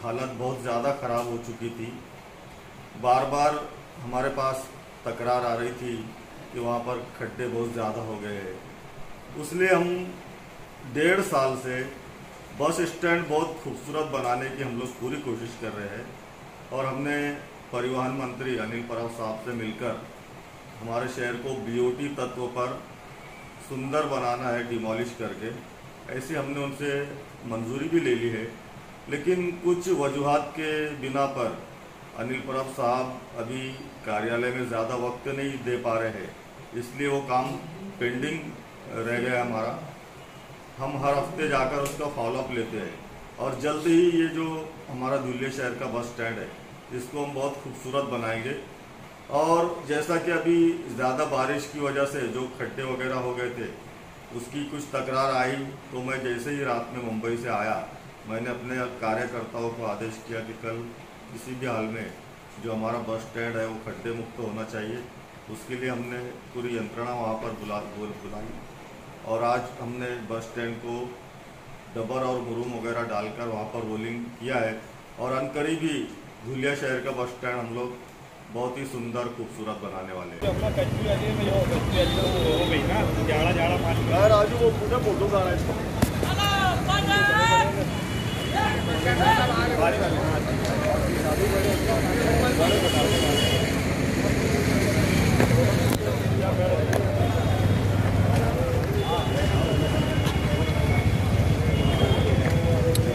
हालत बहुत ज़्यादा ख़राब हो चुकी थी। बार बार हमारे पास तकरार आ रही थी कि वहाँ पर खड्डे बहुत ज़्यादा हो गए हैं। इसलिए हम 1.5 साल से बस स्टैंड बहुत खूबसूरत बनाने की हम लोग पूरी कोशिश कर रहे हैं और हमने परिवहन मंत्री अनिल परब साहब से मिलकर हमारे शहर को बीओटी तत्व पर सुंदर बनाना है, डिमोलिश करके। ऐसे हमने उनसे मंजूरी भी ले ली है, लेकिन कुछ वजूहात के बिना पर अनिल परब साहब अभी कार्यालय में ज़्यादा वक्त नहीं दे पा रहे हैं, इसलिए वो काम पेंडिंग रह गया हमारा। हम हर हफ्ते जाकर उसका फॉलोअप लेते हैं और जल्द ही ये जो हमारा धुलिया शहर का बस स्टैंड है इसको हम बहुत खूबसूरत बनाएंगे। और जैसा कि अभी ज़्यादा बारिश की वजह से जो खड्डे वगैरह हो गए थे उसकी कुछ तकरार आई, तो मैं जैसे ही रात में मुंबई से आया मैंने अपने कार्यकर्ताओं को आदेश किया कि कल किसी भी हाल में जो हमारा बस स्टैंड है वो खड्डे मुक्त होना चाहिए। उसके लिए हमने पूरी यंत्रणा वहाँ पर बुलाई और आज हमने बस स्टैंड को डबर और मुरूम वगैरह डालकर वहाँ पर रोलिंग किया है और अनकरीब ही धुलिया शहर का बस स्टैंड हम लोग बहुत ही सुंदर खूबसूरत बनाने वाले हैं। राजू वो पूरा फोटो खा रहा है।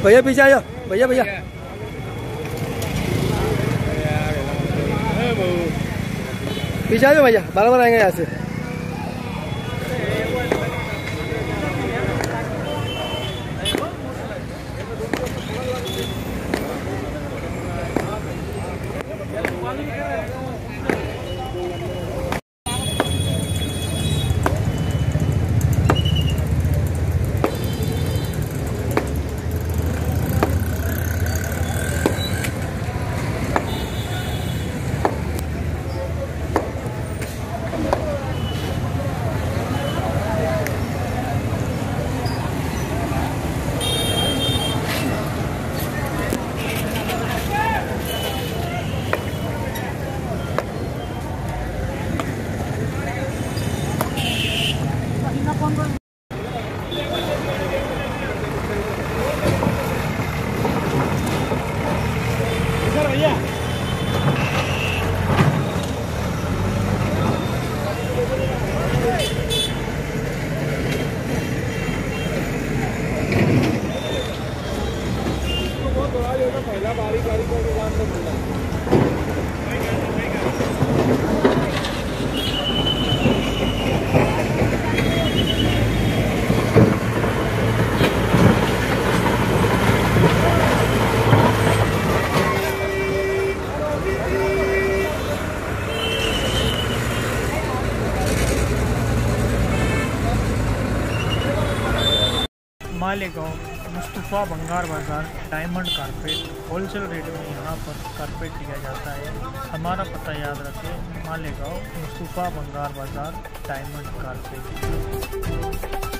भैया पीछे आ जाओ, भैया भैया पीछे आ जाओ भैया, बार आएंगे यहाँ से। पहला बारी को मालेगांव मुस्तफ़ा बंगार बाज़ार डायमंड कारपेट होलसेल रेट में यहाँ पर कारपेट दिया जाता है। हमारा पता याद रखें, मालेगांव मुस्तफ़ा बंगार बाज़ार डायमंड कारपेट।